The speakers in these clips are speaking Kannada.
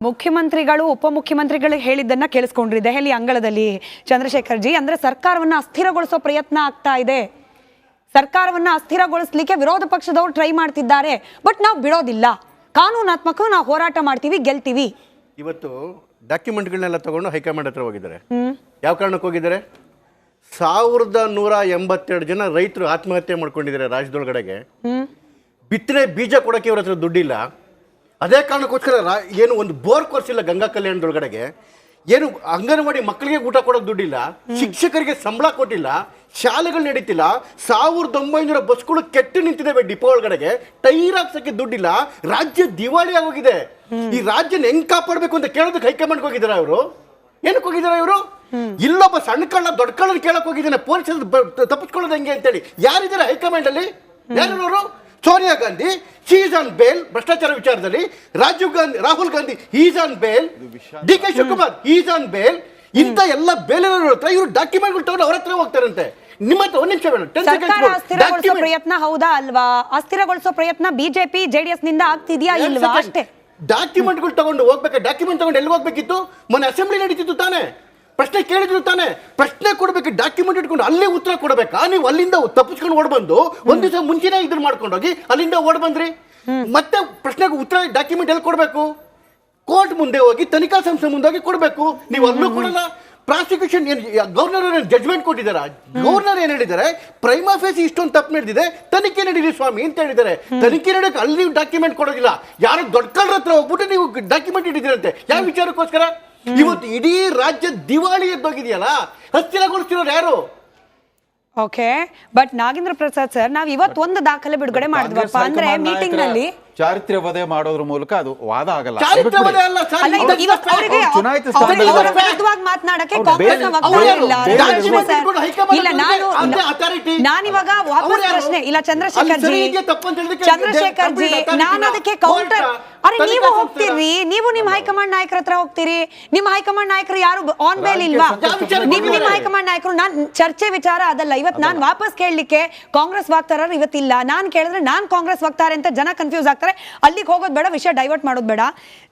ಮುಖ್ಯಮಂತ್ರಿಗಳು ಉಪಮುಖ್ಯಮಂತ್ರಿಗಳು ಹೇಳಿದ್ದನ್ನ ಕೇಳಿಸ್ಕೊಂಡ್ರಿ ದೆಹಲಿ ಅಂಗಳದಲ್ಲಿ ಚಂದ್ರಶೇಖರ್ ಜಿ. ಅಂದ್ರೆ ಸರ್ಕಾರವನ್ನ ಅಸ್ಥಿರಗೊಳಿಸೋ ಪ್ರಯತ್ನ ಆಗ್ತಾ ಇದೆ, ಸರ್ಕಾರವನ್ನ ಅಸ್ಥಿರಗೊಳಿಸಲಿಕ್ಕೆ ವಿರೋಧ ಪಕ್ಷದವರು ಟ್ರೈ ಮಾಡ್ತಿದ್ದಾರೆ. ಬಟ್ ನಾವು ಬಿಡೋದಿಲ್ಲ, ಕಾನೂನಾತ್ಮಕ ನಾವು ಹೋರಾಟ ಮಾಡ್ತೀವಿ, ಗೆಲ್ತೀವಿ. ಇವತ್ತು ಡಾಕ್ಯುಮೆಂಟ್ಗಳನ್ನೆಲ್ಲ ತಗೊಂಡು ಹೈಕಮಾಂಡ್ ಹತ್ರ ಹೋಗಿದ್ದಾರೆ. ಯಾವ ಕಾರಣಕ್ಕೆ ಹೋಗಿದ್ದಾರೆ? 1182 ಜನ ರೈತರು ಆತ್ಮಹತ್ಯೆ ಮಾಡ್ಕೊಂಡಿದ್ದಾರೆ ರಾಜ್ಯದೊಳಗಡೆಗೆ. ಬಿತ್ತನೆ ಬೀಜ ಕೊಡೋಕೆ ಇವ್ರ ಹತ್ರ ದುಡ್ಡಿಲ್ಲ. ಅದೇ ಕಾರಣಕ್ಕೋಸ್ಕರ ಏನು ಒಂದು ಬೋರ್ ಕೊರ್ಸಿಲ್ಲ ಗಂಗಾ ಕಲ್ಯಾಣದೊಳಗಡೆಗೆ, ಏನು ಅಂಗನವಾಡಿ ಮಕ್ಕಳಿಗೆ ಊಟ ಕೊಡೋಕೆ ದುಡ್ಡಿಲ್ಲ, ಶಿಕ್ಷಕರಿಗೆ ಸಂಬಳ ಕೊಟ್ಟಿಲ್ಲ, ಶಾಲೆಗಳು ನಡೀತಿಲ್ಲ, 1900 ಬಸ್ಗಳು ಕೆಟ್ಟು ನಿಂತಿದ್ದಾವೆ ಡಿಪೋ ಒಳಗಡೆಗೆ, ಟೈರ್ ಹಾಕ್ಸಕ್ಕೆ ದುಡ್ಡಿಲ್ಲ, ರಾಜ್ಯ ದಿವಾಳಿ ಆಗೋಗಿದೆ. ಈ ರಾಜ್ಯನ ಹೆಂಗ್ ಕಾಪಾಡಬೇಕು ಅಂತ ಕೇಳೋದಕ್ಕೆ ಹೈಕಮಾಂಡ್ಗೆ ಹೋಗಿದ್ದಾರೆ ಅವರು. ಏನಕ್ಕೆ ಹೋಗಿದ್ದಾರೆ ಇವರು? ಇಲ್ಲೊಬ್ಬ ಸಣ್ಣ ಕಳ್ಳ ದೊಡ್ಡ ಕಳ್ಳನ ಕೇಳಕ್ ಹೋಗಿದ್ದಾನೆ, ಪೊಲೀಸ್ ತಪ್ಪಿಸ್ಕೊಳ್ಳೋದು ಹೆಂಗೆ ಅಂತೇಳಿ. ಯಾರಿದ್ದಾರೆ ಹೈಕಮಾಂಡ್ ಅಲ್ಲಿ? ಯಾರು? Sonia Gandhi is on bale ಭ್ರಷ್ಟಾಚಾರ ವಿಚಾರದಲ್ಲಿ, Rahul Gandhi is on bale, DK Shivakumar is on bale. ಇಂಥ ಎಲ್ಲ ಬೇಲಿನ ಹತ್ರ ಇವರು ಡಾಕ್ಯುಮೆಂಟ್ಗಳು ತಗೊಂಡು ಅವ್ರ ಹತ್ರ ಹೋಗ್ತಾರಂತೆ. ನಿಮ್ಮ ಹತ್ರ ಒಂದ್ ನಿಮಿಷ ಅಸ್ಥಿರಗೊಳಿಸೋ ಪ್ರಯತ್ನ ಹೌದಾ ಅಲ್ವಾ? ಅಸ್ಥಿರಗೊಳಿಸೋ ಪ್ರಯತ್ನ ಬಿಜೆಪಿ ಜೆಡಿಎಸ್ ನಿಂದ ಆಗ್ತಿದ್ಯಾ ಇಲ್ವಾ? ಅಷ್ಟೇ. ಡಾಕ್ಯುಮೆಂಟ್ಗಳು ತಗೊಂಡು ಹೋಗ್ಬೇಕು. ಡಾಕ್ಯುಮೆಂಟ್ ತಗೊಂಡು ಎಲ್ಲಿ ಹೋಗ್ಬೇಕಿತ್ತು? ಮೊನ್ನೆ ಅಸೆಂಬ್ಲಿ ನಡೀತಿತ್ತು ತಾನೆ, ಪ್ರಶ್ನೆ ಕೇಳಿದ್ರು ತಾನೆ. ಪ್ರಶ್ನೆ ಕೊಡ್ಬೇಕು, ಡಾಕ್ಯುಮೆಂಟ್ ಇಟ್ಕೊಂಡು ಅಲ್ಲೇ ಉತ್ತರ ಕೊಡಬೇಕಾ? ನೀವು ಅಲ್ಲಿಂದ ತಪ್ಪಿಸ್ಕೊಂಡು ಓಡ್ಬಂದು ಒಂದ್ ದಿವಸ ಮುಂಚೆನೇ ಇದನ್ನ ಮಾಡ್ಕೊಂಡೋಗಿ ಅಲ್ಲಿಂದ ಓಡ್ ಬಂದ್ರಿ. ಮತ್ತೆ ಪ್ರಶ್ನೆಗೆ ಉತ್ತರ ಡಾಕ್ಯುಮೆಂಟ್ ಎಲ್ಲಿ ಕೊಡ್ಬೇಕು? ಕೋರ್ಟ್ ಮುಂದೆ ಹೋಗಿ, ತನಿಖಾ ಸಂಸ್ಥೆ ಮುಂದೆ ಹೋಗಿ ಕೊಡ್ಬೇಕು. ನೀವು ಅಲ್ಲೂ ಕೊಡಲ್ಲ. ಪ್ರಾಸಿಕ್ಯೂಷನ್ ಗವರ್ನರ್ ಜಡ್ಜ್ಮೆಂಟ್ ಕೊಟ್ಟಿದ್ದಾರೆ. ಗವರ್ನರ್ ಏನ್ ಹೇಳಿದ್ದಾರೆ? ಪ್ರೈಮಾ ಫೇಸಿ ಇಷ್ಟೊಂದು ತಪ್ಪು ನಡೆದಿದೆ, ತನಿಖೆ ನಡೀಲಿ ಸ್ವಾಮಿ ಅಂತ ಹೇಳಿದ್ದಾರೆ. ತನಿಖೆ ನಡೆಯಕ್ಕೆ ಅಲ್ಲಿ ನೀವು ಡಾಕ್ಯುಮೆಂಟ್ ಕೊಡೋದಿಲ್ಲ. ಯಾರು ದೊಡ್ಡ ಕಳ್ಳರ ಹತ್ರ ಹೋಗ್ಬಿಟ್ಟು ನೀವು ಡಾಕ್ಯುಮೆಂಟ್ ಇಟ್ಟಿದ್ದೀರಂತೆ. ಯಾವ ವಿಚಾರಕ್ಕೋಸ್ಕರ? ಇವತ್ತು ಇಡೀ ರಾಜ್ಯ ದಿವಾಳಿ ಎದ್ದೋಗಿದೆಯಲ್ಲ, ಹತ್ತಿರಗೊಳಿಸ್ತಿರೋರು ಯಾರು? Okay, but Nagendra Prasad sir, ನಾವ್ ಇವತ್ತು ಒಂದು ದಾಖಲೆ ಬಿಡುಗಡೆ ಮಾಡಿದ್ವಪ್ಪ. ಅಂದ್ರೆ ಮೀಟಿಂಗ್ ನಲ್ಲಿ ಚಾರಿತ್ರ್ಯ ವಧೆ ಮಾಡೋದ್ರ ಮೂಲಕ ಅದು ವಾದ ಆಗಲ್ಲ. ಮಾತನಾಡಕ್ಕೆ ಕಾಂಗ್ರೆಸ್ನ ವಕ್ತಾರ ಇಲ್ಲ. ನಾನಿವಾಗ ವಾಪಸ್ ಪ್ರಶ್ನೆ ಇಲ್ಲ ಚಂದ್ರಶೇಖರ್ ಜಿ, ನಾನು ಅದಕ್ಕೆ ಕೌಂಟರ್. ಅರೆ ನೀವು ಹೋಗ್ತೀರಿ, ನೀವು ನಿಮ್ಮ ಹೈಕಮಾಂಡ್ ನಾಯಕರ ಹತ್ರ ಹೋಗ್ತೀರಿ. ನಿಮ್ಮ ಹೈಕಮಾಂಡ್ ನಾಯಕರು ಯಾರು ಆನ್ ಬೇಲ್ ಇಲ್ವಾ? ನಿಮ್ಮ ಹೈಕಮಾಂಡ್ ನಾಯಕರು. ನಾನ್ ಚರ್ಚೆ ವಿಚಾರ ಅದಲ್ಲ ಇವತ್ತು. ನಾನ್ ವಾಪಸ್ ಕೇಳಲಿಕ್ಕೆ ಕಾಂಗ್ರೆಸ್ ವಕ್ತಾರರು ಇವತ್ತಿಲ್ಲ. ನಾನ್ ಕೇಳಿದ್ರೆ ನಾನ್ ಕಾಂಗ್ರೆಸ್ ವಕ್ತಾರೆ ಅಂತ ಜನ ಕನ್ಫ್ಯೂಸ್ ಆಗ್ತಾರೆ. ಅಲ್ಲಿಗೆ ಹೋಗೋದು ಬೇಡ, ವಿಷಯ ಡೈವರ್ಟ್ ಮಾಡೋದು ಬೇಡ.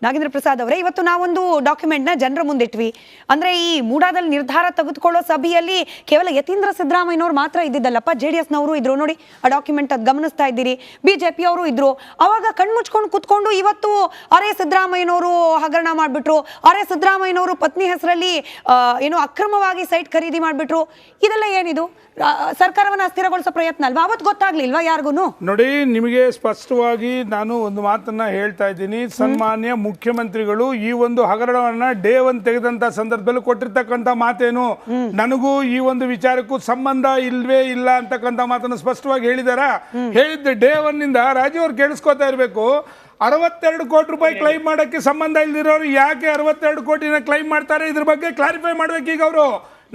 ನಾಗೇಂದ್ರ ಪ್ರಸಾದ್ ಅವರೇ, ಇವತ್ತು ನಾವೊಂದು ಡಾಕ್ಯುಮೆಂಟ್ ನ ಜನರ ಮುಂದಿಟ್ವಿ. ಅಂದ್ರೆ ಈ ಮೂಡಾದಲ್ಲಿ ನಿರ್ಧಾರ ತೆಗೆದುಕೊಳ್ಳೋ ಸಭೆಯಲ್ಲಿ ಕೇವಲ ಯತೀಂದ್ರ ಸಿದ್ದರಾಮಯ್ಯನವರು ಮಾತ್ರ ಇದ್ದಿದ್ದಲ್ಲಪ್ಪ, JDS ನವರು ಇದ್ರು. ನೋಡಿ ಆ ಡಾಕ್ಯುಮೆಂಟ್ ಅದು ಗಮನಿಸ್ತಾ ಇದ್ದೀರಿ. BJP ಅವರು ಇದ್ರು. ಅವಾಗ ಕಣ್ಮುಚ್ಕೊಂಡು ಕುತ್ಕೊಂಡು ಇವತ್ತು ಅರೆ ಸಿದ್ದರಾಮಯ್ಯನವರು ಹಗರಣ ಮಾಡ್ಬಿಟ್ರು, ಅರೆ ಸಿದ್ದರಾಮಯ್ಯನವರು ಪತ್ನಿ ಹೆಸರಲ್ಲಿ ಏನು ಅಕ್ರಮವಾಗಿ ಸೈಟ್ ಖರೀದಿ ಮಾಡ್ಬಿಟ್ರು. ಇದೆಲ್ಲ ಏನಿದು? ಸರ್ಕಾರವನ್ನ ಅಸ್ಥಿರಗೊಳಿಸೋ ಪ್ರಯತ್ನ ಅಲ್ವಾ? ಅವತ್ತು ಗೊತ್ತಾಗ್ಲಿಲ್ವಾ ಯಾರಿಗೂ? ನೋಡಿ, ನಿಮಗೆ ಸ್ಪಷ್ಟವಾಗಿ ನಾನು ಒಂದು ಮಾತನ್ನ ಹೇಳ್ತಾ ಇದ್ದೀನಿ. ಸನ್ಮಾನ್ಯ ಮುಖ್ಯಮಂತ್ರಿಗಳು ಈ ಒಂದು ಹಗರಣವನ್ನ ಡೇ 1 ತೆಗೆದಂತ ಸಂದರ್ಭದಲ್ಲಿ ಕೊಟ್ಟಿರ್ತಕ್ಕಂಥ ಮಾತೇನು, ನನಗೂ ಈ ಒಂದು ವಿಚಾರಕ್ಕೂ ಸಂಬಂಧ ಇಲ್ವೇ ಇಲ್ಲ ಅಂತಕ್ಕಂಥ ಮಾತನ್ನು ಸ್ಪಷ್ಟವಾಗಿ ಹೇಳಿದಾರ. ಹೇಳಿದ್ದೆ ಡೇ 1 ನಿಂದ. ರಾಜೀವ್ ಅವ್ರು ಕೇಳಿಸ್ಕೊತಾ ಇರಬೇಕು. 62 ಕೋಟಿ ರೂಪಾಯಿ ಕ್ಲೈಮ್ ಮಾಡಕ್ಕೆ ಸಂಬಂಧ ಇಲ್ದಿರೋರು ಯಾಕೆ 62 ಕೋಟಿನ ಕ್ಲೈಮ್ ಮಾಡ್ತಾರೆ? ಇದ್ರ ಬಗ್ಗೆ ಕ್ಲಾರಿಫೈ ಮಾಡ್ಬೇಕು ಈಗ ಅವರು.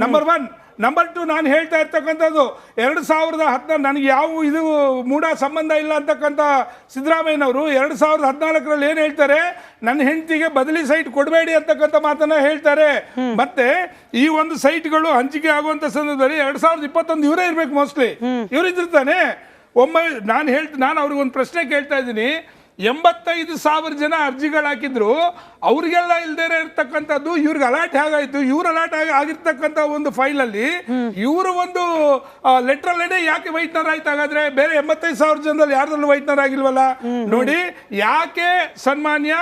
ನಂಬರ್ 1. ನಂಬರ್ 2, ನಾನು ಹೇಳ್ತಾ ಇರ್ತಕ್ಕಂಥದ್ದು 2014 ನನಗೆ ಯಾವ ಇದು ಮೂಡ ಸಂಬಂಧ ಇಲ್ಲ ಅಂತಕ್ಕಂಥ ಸಿದ್ದರಾಮಯ್ಯನವರು 2014ರಲ್ಲಿ ಏನು ಹೇಳ್ತಾರೆ? ನನ್ನ ಹೆಂಡತಿಗೆ ಬದಲಿ ಸೈಟ್ ಕೊಡಬೇಡಿ ಅಂತಕ್ಕಂಥ ಮಾತನ್ನ ಹೇಳ್ತಾರೆ. ಮತ್ತೆ ಈ ಒಂದು ಸೈಟ್ಗಳು ಹಂಚಿಕೆ ಆಗುವಂತ ಸಂದರ್ಭದಲ್ಲಿ 2021 ಇವರೇ ಇರ್ಬೇಕು, ಮೋಸ್ಟ್ಲಿ ಇವ್ರು ಇದ್ದಿರ್ತಾನೆ. ನಾನು ಅವ್ರಿಗೊಂದು ಪ್ರಶ್ನೆ ಕೇಳ್ತಾ ಇದ್ದೀನಿ. 85,000 ಜನ ಅರ್ಜಿಗಳು ಹಾಕಿದ್ರು, ಅವ್ರಿಗೆಲ್ಲ ಇಲ್ದೇ ಇರ್ತಕ್ಕಂಥದ್ದು ಇವ್ರಿಗೆ ಅಲರ್ಟ್ ಹೇಗಾಯ್ತು? ಇವ್ರು ಅಲರ್ಟ್ ಆಗಿರ್ತಕ್ಕಂಥ ಒಂದು ಫೈಲಲ್ಲಿ ಇವರು ಒಂದು ಲೆಟ್ರಲ್ಲೇ ಯಾಕೆ ವೈಟ್ನರ್ ಆಯ್ತು? ಹಾಗಾದ್ರೆ ಬೇರೆ 85,000 ಜನದಲ್ಲಿ ಯಾರದಲ್ಲೂ ವೈಟ್ನರ್ ಆಗಿಲ್ವಲ್ಲ? ನೋಡಿ, ಯಾಕೆ ಸನ್ಮಾನ್ಯ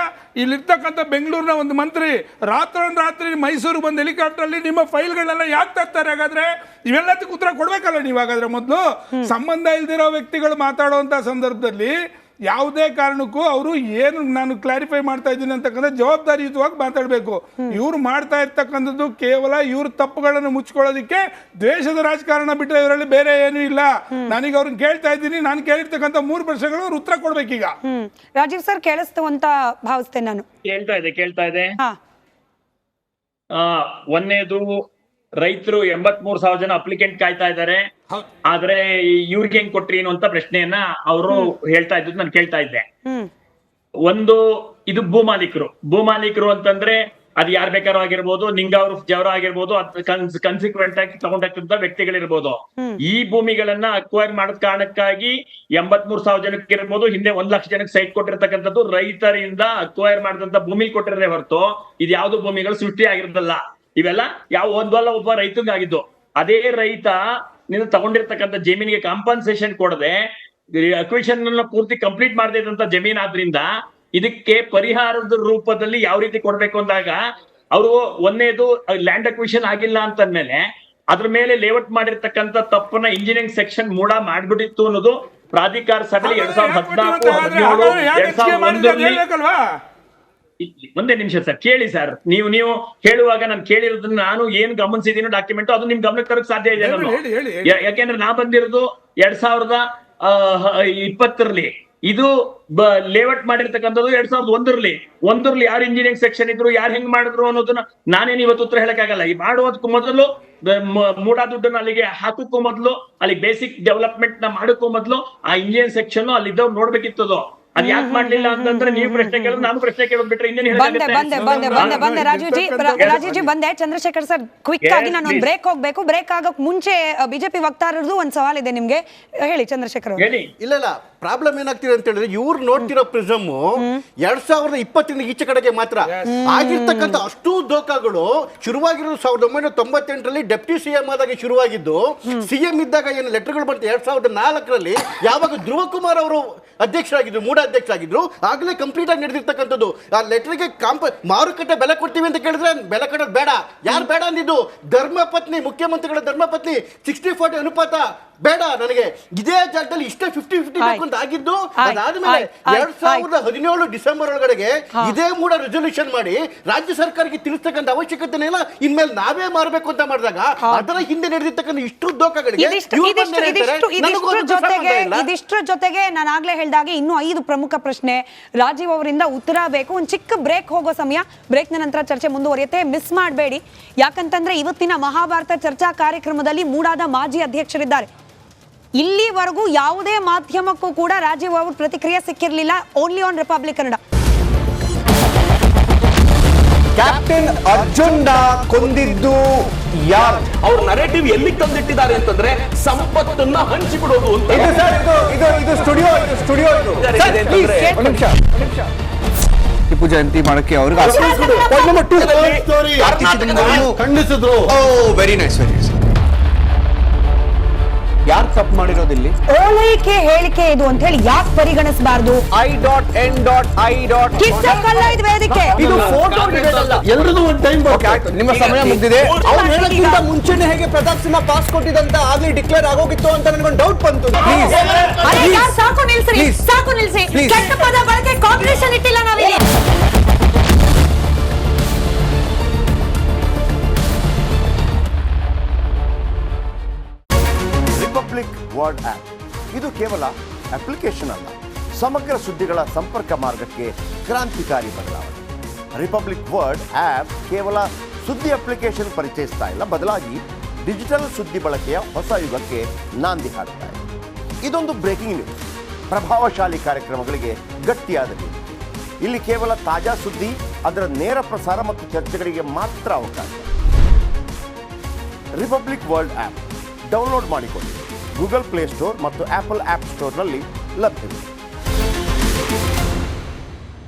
ಇಲ್ಲಿರ್ತಕ್ಕಂಥ ಬೆಂಗಳೂರಿನ ಒಂದು ಮಂತ್ರಿ ರಾತ್ರಿ ಮೈಸೂರು ಬಂದು ಹೆಲಿಕಾಪ್ಟರ್ ಅಲ್ಲಿ ನಿಮ್ಮ ಫೈಲ್ಗಳನ್ನೆಲ್ಲ ಯಾಕೆ ತರ್ತಾರೆ? ಹಾಗಾದ್ರೆ ಇವೆಲ್ಲದಕ್ಕೆ ಉತ್ತರ ಕೊಡ್ಬೇಕಲ್ಲ ನೀವು. ಹಾಗಾದ್ರೆ ಮೊದಲು ಸಂಬಂಧ ಇಲ್ದಿರೋ ವ್ಯಕ್ತಿಗಳು ಮಾತಾಡುವಂತ ಸಂದರ್ಭದಲ್ಲಿ ಯಾವುದೇ ಕಾರಣಕ್ಕೂ ಅವರು ಏನು ನಾನು ಕ್ಲಾರಿಫೈ ಮಾಡ್ತಾ ಇದ್ದೀನಿ ಅಂತಕ್ಕಂಥ ಜವಾಬ್ದಾರಿಯುತವಾಗಿ ಮಾತಾಡಬೇಕು. ಇವ್ರು ಮಾಡ್ತಾ ಇರ್ತಕ್ಕಂಥದ್ದು ಕೇವಲ ಇವ್ರ ತಪ್ಪುಗಳನ್ನು ಮುಚ್ಕೊಳ್ಳೋದಿಕ್ಕೆ ದ್ವೇಷದ ರಾಜಕಾರಣ ಬಿಟ್ಟರೆ ಇವರಲ್ಲಿ ಬೇರೆ ಏನೂ ಇಲ್ಲ. ನಾನೀಗ ಅವ್ರನ್ನ ಕೇಳ್ತಾ ಇದ್ದೀನಿ. ನಾನು ಕೇಳಿರ್ತಕ್ಕಂಥ 3 ಪ್ರಶ್ನೆಗಳು ಅವ್ರು ಉತ್ತರ ಕೊಡ್ಬೇಕೀಗ. ರಾಜೀವ್ ಸರ್ ಕೇಳಿಸ್ತು ಅಂತ ಭಾವಿಸ್ತೇನೆ ನಾನು. ಕೇಳ್ತಾ ಇದೆ. ಒಂದೇದು, ರೈತರು 83,000 ಜನ ಅಪ್ಲಿಕೆಂಟ್ ಕಾಯ್ತಾ ಇದ್ದಾರೆ. ಆದ್ರೆ ಇವ್ರಿಗೆ ಹೆಂಗ್ ಕೊಟ್ರಿ ಅಂತ ಪ್ರಶ್ನೆಯನ್ನ ಅವರು ಹೇಳ್ತಾ ಇದ್ದು ನಾನು ಕೇಳ್ತಾ ಇದ್ದೆ. ಒಂದು, ಇದು ಭೂಮಾಲೀಕರು ಅಂತಂದ್ರೆ ಅದು ಯಾರು ಬೇಕಾದ್ರೂ ಆಗಿರ್ಬೋದು, ನಿಂಗಾವ್ರು ಜವರ ಆಗಿರ್ಬೋದು, ಕನ್ಸಿಕ್ವೆಂಟ್ ಆಗಿ ತಗೊಂಡಂತ ವ್ಯಕ್ತಿಗಳಿರ್ಬೋದು. ಈ ಭೂಮಿಗಳನ್ನ ಅಕ್ವೈರ್ ಮಾಡೋದ್ ಕಾರಣಕ್ಕಾಗಿ 83,000 ಜನಕ್ಕೆ ಇರ್ಬೋದು, ಹಿಂದೆ 1,00,000 ಜನಕ್ಕೆ ಸೈಟ್ ಕೊಟ್ಟಿರ್ತಕ್ಕಂಥದ್ದು ರೈತರಿಂದ ಅಕ್ವೈರ್ ಮಾಡಿದಂತ ಭೂಮಿ ಕೊಟ್ಟಿರದೆ ಹೊರತು ಇದು ಯಾವ್ದು ಭೂಮಿಗಳು ಸೃಷ್ಟಿ ಆಗಿರೋದಲ್ಲ. ಇವೆಲ್ಲ ಒಬ್ಬ ರೈತಂಗಾಗಿದ್ದು. ಅದೇ ರೈತ ನೀನು ತಗೊಂಡಿರ್ತಕ್ಕಂಥ ಜಮೀನಿಗೆ ಕಾಂಪನ್ಸೇಷನ್ ಕೊಡದೆ ಅಕ್ವಿಷನ್ ಪೂರ್ತಿ ಕಂಪ್ಲೀಟ್ ಮಾಡದೇ ಇದ್ದಂತ ಜಮೀನ್ ಆದ್ರಿಂದ ಇದಕ್ಕೆ ಪರಿಹಾರದ ರೂಪದಲ್ಲಿ ಯಾವ ರೀತಿ ಕೊಡ್ಬೇಕು ಅಂದಾಗ ಅವರು ಒಂದೇದು ಲ್ಯಾಂಡ್ ಅಕ್ವಿಷನ್ ಆಗಿಲ್ಲ ಅಂತಂದ್ಮೇಲೆ ಅದ್ರ ಮೇಲೆ ಲೇಔಟ್ ಮಾಡಿರ್ತಕ್ಕಂಥ ತಪ್ಪನ್ನ ಇಂಜಿನಿಯರಿಂಗ್ ಸೆಕ್ಷನ್ ಮೂಡ ಮಾಡ್ಬಿಟ್ಟಿತ್ತು ಅನ್ನೋದು ಪ್ರಾಧಿಕಾರ ಸಭೆ 2014, 17, 2001 ಒಂದೇ ನಿಮಿಷ ಸರ್ ಕೇಳಿ ಸರ್. ನೀವು ಕೇಳುವಾಗ ನಾನು ಕೇಳಿರೋದನ್ನ ನಾನು ಏನ್ ಗಮನಿಸಿದೀನೋ ಡಾಕ್ಯುಮೆಂಟ್ ಅದು ನಿಮ್ ಗಮನಕ್ಕೆ ತರಕ್ ಸಾಧ್ಯ ಇದೆ. ಯಾಕೆಂದ್ರೆ ನಾ ಬಂದಿರೋದು 2020ರಲ್ಲಿ, ಇದು ಲೇಔಟ್ ಮಾಡಿರ್ತಕ್ಕಂಥದ್ದು 2001ರಲ್ಲಿ. ಯಾರು ಇಂಜಿನಿಯರಿಂಗ್ ಸೆಕ್ಷನ್ ಇದ್ರು, ಯಾರು ಹೆಂಗ್ ಮಾಡಿದ್ರು ಅನ್ನೋದನ್ನ ನಾನೇನು ಇವತ್ತು ಉತ್ತರ ಹೇಳಕ್ಕಾಗಲ್ಲ. ಈ ಮಾಡೋದಕ್ಕೂ ಮೊದಲು ಮೂಡ ದುಡ್ಡನ್ನ ಅಲ್ಲಿಗೆ ಹಾಕಕ್ಕೂ ಮೊದಲು, ಅಲ್ಲಿ ಬೇಸಿಕ್ ಡೆವಲಪ್ಮೆಂಟ್ ನ ಮಾಡಕ್ಕೂ ಮೊದಲು ಆ ಇಂಜಿನಿಯರಿಂಗ್ ಸೆಕ್ಷನ್ ಅಲ್ಲಿದ್ದವ್ರು ನೋಡ್ಬೇಕಿತ್ತದು. ಅದ್ ಯಾಕೆ ಮಾಡ್ಲಿಲ್ಲ ಅಂತಂದ್ರೆ ನೀವು ಪ್ರಶ್ನೆ ಕೇಳೋದು, ನಾನು ಪ್ರಶ್ನೆ ಕೇಳೋದು ಬಿಟ್ರೆ ಇನ್ನೇನು ಬಂದೆ ರಾಜೀವ್ಜಿ ಬಂದೆ. ಚಂದ್ರಶೇಖರ್ ಸರ್, ಕ್ವಿಕ್ ಆಗಿ ನಾನು ಒಂದು ಬ್ರೇಕ್ ಹೋಗ್ಬೇಕು. ಬ್ರೇಕ್ ಆಗಕ್ ಮುಂಚೆ ಬಿಜೆಪಿ ವಕ್ತಾರರದು ಒಂದ್ ಸವಾಲ್ ಇದೆ ನಿಮ್ಗೆ, ಹೇಳಿ ಚಂದ್ರಶೇಖರ್. ಇಲ್ಲ ಪ್ರಾಬ್ಲಮ್ ಏನಾಗ್ತಿದೆ ಅಂತ ಹೇಳಿದ್ರೆ ಇವ್ರು ನೋಡ್ತಿರೋ ಪ್ರಿಸಮ್ 2020 ಈಚೆ ಕಡೆಗೆ ಮಾತ್ರ ಆಗಿರ್ತಕ್ಕಂಥ ಅಷ್ಟು ದೋಖಾಗಳು ಶುರುವಾಗಿರೋದು 1998ರಲ್ಲಿ ಡೆಪ್ಟಿ ಸಿಎಂ ಆದಾಗ ಶುರುವಾಗಿದ್ದು. ಸಿಎಂ ಇದ್ದಾಗ ಏನು ಲೆಟರ್ಗಳು ಬಂತು 2004ರಲ್ಲಿ, ಯಾವಾಗ ಧ್ರುವ ಕುಮಾರ್ ಅವರು ಅಧ್ಯಕ್ಷರಾಗಿದ್ರು, ಮೂಡ ಅಧ್ಯಕ್ಷರಾಗಿದ್ರು, ಆಗಲೇ ಕಂಪ್ಲೀಟ್ ಆಗಿ ನಡೆದಿರ್ತಕ್ಕಂಥದ್ದು. ಆ ಲೆಟರ್ಗೆ ಮಾರುಕಟ್ಟೆ ಬೆಲೆ ಕೊಡ್ತೀವಿ ಅಂತ ಕೇಳಿದ್ರೆ ಬೆಲೆ ಕೊಡೋದು ಬೇಡ. ಯಾರು ಬೇಡ ಅಂದಿದ್ದು? ಧರ್ಮಪತ್ನಿ, ಮುಖ್ಯಮಂತ್ರಿಗಳ ಧರ್ಮಪತ್ನಿ 60-40 ಅನುಪಾತ ಬೇಡ ನನಗೆ, ಇದೇ ಜಾಗದಲ್ಲಿ ಇಷ್ಟೇ 50-50 ಬೇಕು ಅಂತ ಆಗಿದ್ದು. ಅದಾದ್ಮೇಲೆ 2017 ಡಿಸೆಂಬರ್ ಒಳಗಡೆಗೆ ಇದೇ ಮೂಡ ರೆಸಲ್ಯೂಷನ್ ಮಾಡಿ ರಾಜ್ಯ ಸರ್ಕಾರಕ್ಕೆ ತಿಳಿಸ್ತಕ್ಕಂಥ ಅವಶ್ಯಕತೆ ಇಲ್ಲ. ಇನ್ಮೇಲೆ ನಾವೇ ಮಾರಬೇಕು ಅಂತ ಮಾಡಿದಾಗ ಅದರ ಹಿಂದೆ ನಡೆದಿರ್ತಕ್ಕಂಥ ಇಷ್ಟು ದೋಖಗಳಿಗೆ ಇದಿಷ್ಟರ ಜೊತೆಗೆ ನಾನು ಆಗ್ಲೇ ಹೇಳಿದಾಗೆ ಇನ್ನೂ 5 ಪ್ರಮುಖ ಪ್ರಶ್ನೆ ರಾಜೀವ್ ಅವರಿಂದ ಉತ್ತರ ಬೇಕು. ಒಂದು ಚಿಕ್ಕ ಬ್ರೇಕ್ ಹೋಗೋ ಸಮಯ, ಬ್ರೇಕ್ ನಂತರ ಚರ್ಚೆ ಮುಂದುವರಿಯುತ್ತೆ, ಮಿಸ್ ಮಾಡಬೇಡಿ. ಯಾಕಂತಂದ್ರೆ ಇವತ್ತಿನ ಮಹಾಭಾರತ ಚರ್ಚಾ ಕಾರ್ಯಕ್ರಮದಲ್ಲಿ ಮೂಡಾದ ಮಾಜಿ ಅಧ್ಯಕ್ಷರಿದ್ದಾರೆ. ಇಲ್ಲಿವರೆಗೂ ಯಾವುದೇ ಮಾಧ್ಯಮಕ್ಕೂ ಕೂಡ ರಾಜೀವ್ ಅವ್ರ ಪ್ರತಿಕ್ರಿಯೆ ಸಿಕ್ಕಿರಲಿಲ್ಲ, only on Republic Kannada. Captain Arjun ಕೊಂದಿದ್ದು ಯಾರು? ಅವ್ರ ನರೇಟಿವ್ ಎಲ್ಲಿ ತಂದಿಟ್ಟಿದ್ದಾರೆ ಅಂತಂದ್ರೆ ಸಂಪತ್ತನ್ನ ಹಂಚಿಬಿಡೋದು ಅಂತ. ಇದು ಸ್ಟುಡಿಯೋ ಟಿಪ್ಪು ಜಯಂತಿ ಮಾಡಕ್ಕೆ ಅವ್ರಿಗೆ ಖಂಡಿಸಿದ್ರು. Very nice. ಯಾರು ತಪ್ಪು ಮಾಡಿರೋದಿಲ್ಲಿ? ಓಲೈಕೆ ಹೇಳಿಕೆ ಇದು ಅಂತ ಹೇಳಿ ಯಾಕೆ ಪರಿಗಣಿಸಬಾರದು? ಕಿಚ್ಚಕ್ಕಲ್ಲ ಇದು ವೇದಿಕೆ, ಇದು ಫೋಟೋ ಎಲ್ರಿಗೂ ಒಂದು ಟೈಮ್. ನಿಮ್ಮ ಸಮಯ ಮುಗಿದಿದೆ. ಅವ್ರು ಹೇಳಕ್ಕಿಂತ ಮುಂಚೆನೆ ಹೇಗೆ ಪ್ರತಾಪ್ ಸಿಂಹ ಪಾಸ್ ಕೊಟ್ಟಿದಂತ ಆಗ್ಲಿ ಡಿಕ್ಲೇರ್ ಆಗೋಗಿತ್ತು ಅಂತ ನನಗೊಂದು ಡೌಟ್ ಬಂತು. ಸಾಕು ನಿಲ್ಸಿ. ಕೆಟ್ಟ ಪದ ಬಳಕೆ ಕಾಂಪಿಟೇಷನ್ ಇಟ್ಟಿಲ್ಲ ನಾವಿಲ್ಲಿ. ರಿಪಬ್ಲಿಕ್ ವರ್ಡ್ ಆಪ್ ಇದು ಕೇವಲ ಅಪ್ಲಿಕೇಶನ್ ಅಲ್ಲ, ಸಮಗ್ರ ಸುದ್ದಿಗಳ ಸಂಪರ್ಕ ಮಾರ್ಗಕ್ಕೆ ಕ್ರಾಂತಿಕಾರಿ ಬದಲಾವಣೆ. ರಿಪಬ್ಲಿಕ್ ವರ್ಡ್ ಆಪ್ ಕೇವಲ ಸುದ್ದಿ ಅಪ್ಲಿಕೇಶನ್ ಪರಿಚಯಿಸ್ತಾ ಇಲ್ಲ, ಬದಲಾಗಿ ಡಿಜಿಟಲ್ ಸುದ್ದಿ ಬಳಕೆಯ ಹೊಸ ಯುಗಕ್ಕೆ ನಾಂದಿ ಹಾಡ್ತಾ ಇದೆ. ಇದೊಂದು ಬ್ರೇಕಿಂಗ್ ನ್ಯೂಸ್, ಪ್ರಭಾವಶಾಲಿ ಕಾರ್ಯಕ್ರಮಗಳಿಗೆ ಗಟ್ಟಿಯಾದ ನ್ಯೂಸ್. ಇಲ್ಲಿ ಕೇವಲ ತಾಜಾ ಸುದ್ದಿ, ಅದರ ನೇರ ಪ್ರಸಾರ ಮತ್ತು ಚರ್ಚೆಗಳಿಗೆ ಮಾತ್ರ ಅವಕಾಶ. ರಿಪಬ್ಲಿಕ್ ವರ್ಲ್ಡ್ ಆಪ್ ಡೌನ್ಲೋಡ್ ಮಾಡಿಕೊಳ್ಳಿ. ಗೂಗಲ್ ಪ್ಲೇಸ್ಟೋರ್ ಮತ್ತು ಆಪಲ್ ಆಪ್ ಸ್ಟೋರ್ನಲ್ಲಿ ಲಭ್ಯವಿದೆ.